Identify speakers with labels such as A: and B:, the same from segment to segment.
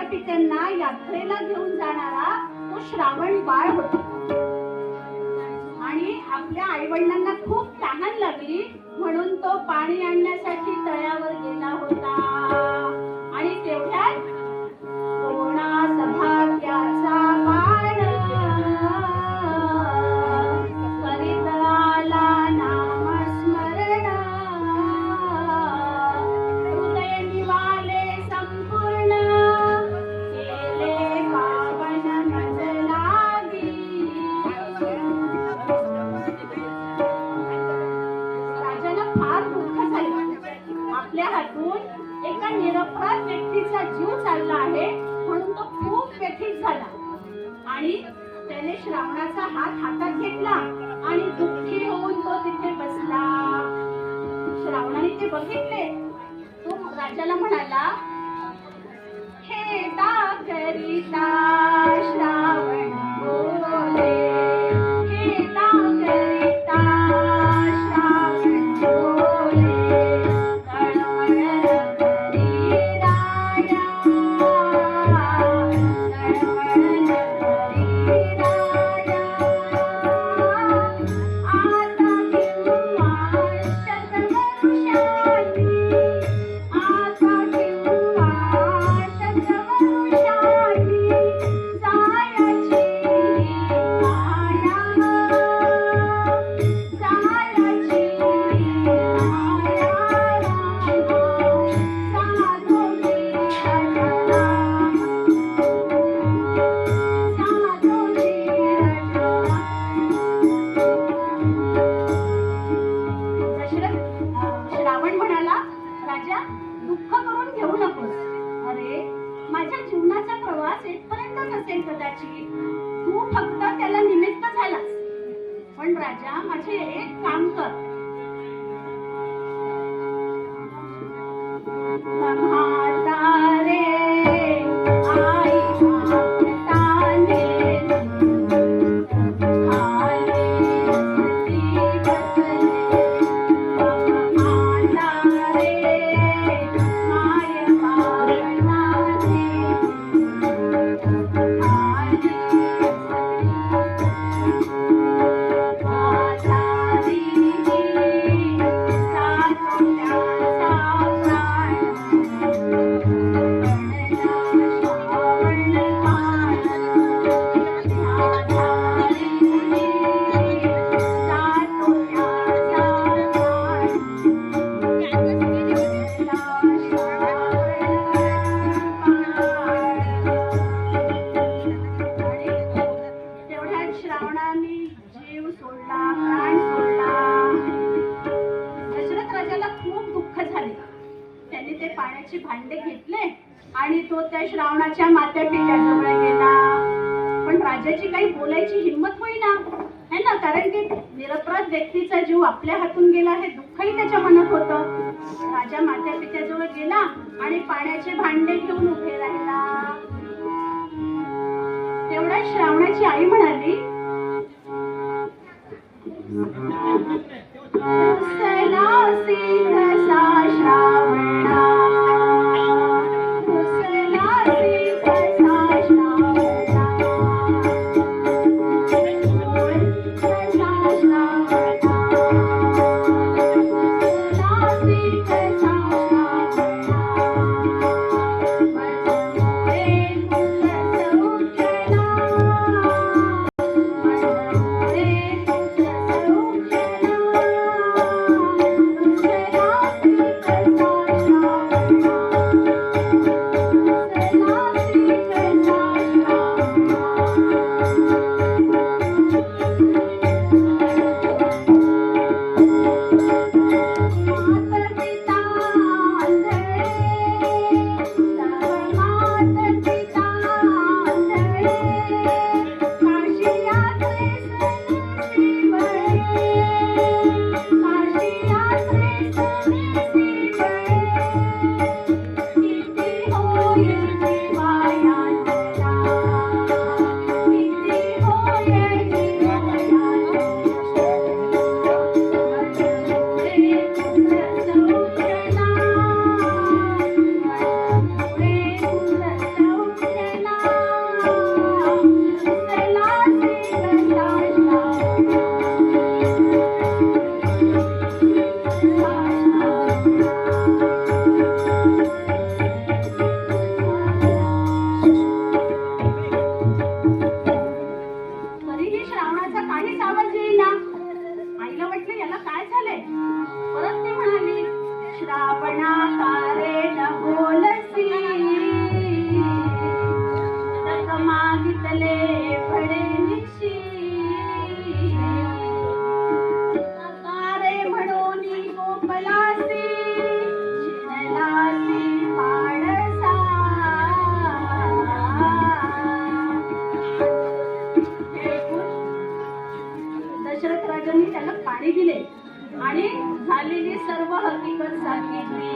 A: मात्या पित्यांना यात्रेला घेऊन जाणारा तो श्रावण बाळ होता. आणि आपल्या आई वडिलांना खूप तहान लागली म्हणून तो पाणी आणण्यासाठी तळ्यावर गेला होता. आणि तेवढ्यात कोणा सभाग्याचा बाण करीत आला नामस्मरण. हृदय निवाले संपूर्ण केले पावन मज लागी. राजाला फार दुःख झाले. आपल्या हातून एका निरपराध व्यक्तीचा जीव चालला आहे म्हणून तो खूप व्यथित झाला. आणि त्याने श्रावणाचा हात हातात घेतला आणि दुःखी होऊन तो तिथे बसला. श्रावणाने ते बघितले. तो राजाला म्हणाला, खेदा करिता श्रावण बोले, खेदा करिता श्रावण बोले, तळमळ करी राया, तळमळ करी राया. आता किंवा शतवर्षांनी, आता किंवा शतवर्षांनी जायची माया, जायची माया साधोजी राजा, साधोजी राजा. श्रावण म्हणाला, राजा दुःख करून घेऊ नकोस. अरे माझ्या जीवनाचा प्रवास इथपर्यंतच असेल कदाचित. तू फक्त त्याला निमित्त झालास. पण राजा माझे एक काम कर. म्हातारे आई बापताने खाली बसती बसले. म्हातारे माय बापताने खाली तेवढ्यात श्रावणाने जीव सोडला, प्राण सोडला. दशरथ राजाला खूप दुःख झाले. त्याने ते पाण्याचे भांडे घेतले आणि तो त्या श्रावणाच्या मात्या पित्याजवळ गेला. पण राजाची काही बोलायची हिंमत होईना, है ना, कारण की निरपराध व्यक्तीचा जीव आपल्या हातून गेला हे दुःखही त्याच्या मनात होतं. राजा मात्या पित्याजवळ गेला आणि पाण्याचे भांडे घेऊन उभे राहिला. तेवढ्या श्रावणाची आई म्हणाली, रुसलासी कसा श्रावणा, रुसलासी कसा श्रावणा, कसा श्रावणा, रुसलासी कसा श्रावणा. मनमोरे तुझ सौख्यला, मनमोरे तुझ सौख्यला, रुसलासी कसा श्रावणा, रुसलासी कसा श्रावणा. त्याला पाणी दिले आणि झालेली सर्व हकीकत सांगितली.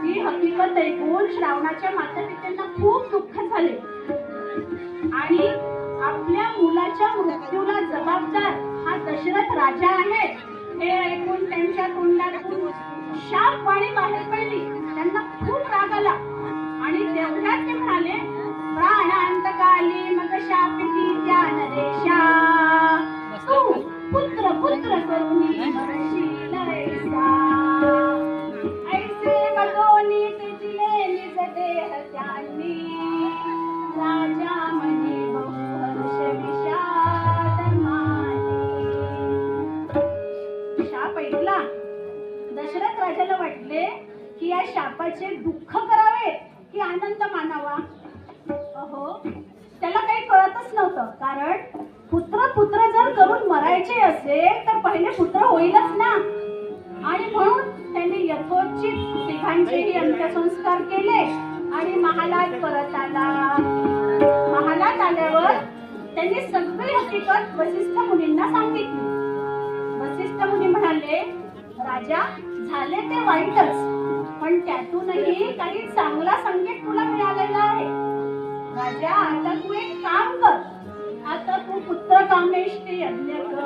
A: ही हकीकत ऐकून श्रावणाच्या मातापित्यांना खूप दुःख झाले आणि आपल्या मुलाच्या मृत्यूला जबाबदार हा दशरथ राजा आहे हे ऐकून त्यांच्या तोंडातून शापवाणी बाहेर पडली. त्यांना खूप राग आला आणि तेवढ्यात ते म्हणाले, प्राणांतकाली मग शापिती त्या नरेशा, तू पुत्र पुत्र करुणी मरशील ऐसा. ऐसे बघोनी तेजिले निज देह त्यांनी, राजा मनी बहु हर्ष विषाद मानी. शाप ऐकला. दशरथ राजाला वाटले की या शापाचे दुःख करावे की आनंद मानावा. अहो, त्याला काही कळतच नव्हतं. कारण पुत्र पुत्र जर करून मरायचे असेल तर पहिले पुत्र होईलच ना. आणि म्हणून त्यांनी यथोचित तिघांचेही अंत्यसंस्कार केले आणि महालात परत आला. महालात आल्यावर त्यांनी सगळी हकीकत वसिष्ठ मुनींना सांगितली. वसिष्ठ मुनी म्हणाले, राजा, झाले ते वाईटच, पण त्यातूनही काही चांगला संकेत तुला मिळालेला आहे. राजा, आता तू एक काम कर. आता तू पुत्र कामेष्टी यज्ञ कर.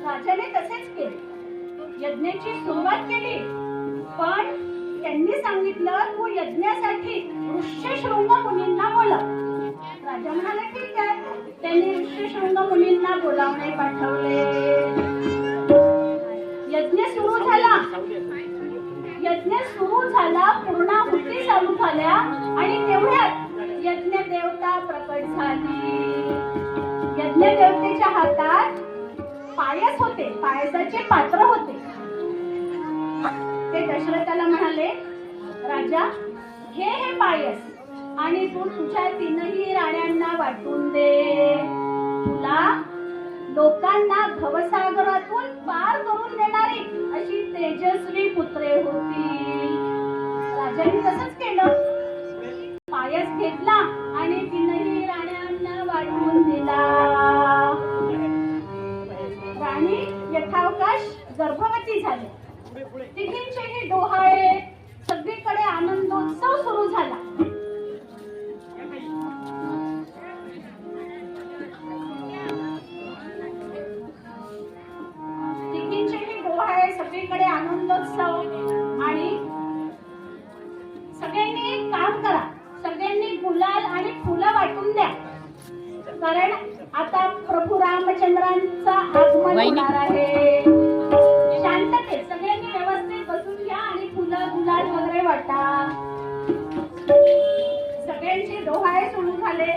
A: राजाने तसेच केले. यज्ञाची सुरुवात केली, पण त्यांनी सांगितलं, तू यज्ञासाठी ऋष्यशृंग मुनींना बोलव. राजा म्हणाले, ठीक आहे. त्यांनी ऋष्यशृंग मुनींना बोलावणे पाठवले. यज्ञ सुरू झाला. यज्ञ सुरू झाला, पूर्णाहुती चालू झाल्या आणि तेवढ्यात यज्ञ देवता प्रकट झाली. यज्ञ देवतेच्या हातात पायस होते, पायसाचे पात्र होते. ते दशरथाला म्हणाले, राजा, हे पायस आणि तू तुझ्या तीनही राण्यांना वाटून दे. तुला लोकांना भवसागरातून पार करून देणारी अशी तेजस्वी पुत्रे होती. राजाने तसंच केलं. पायस घेतला आणि तीनही राण्यांना वाटून दिला. राणी यथावकाश गर्भवती झाली. तिघींचेही डोहाळे. सगळीकडे आनंदोत्सव सुरू झाला. सगळीकडे आनंदोत्सव आणि सगळ्यांनी एक काम करा. सगळ्यांनी गुलाल आणि फुलं वाटून द्या. कारण आता प्रभू रामचंद्रांचा आगमन होणार आहे. शांततेत सगळ्यांनी व्यवस्थित बसून घ्या आणि फुलं गुलाल वगैरे वाटा. सगळ्यांचे डोहाळे सुरू झाले.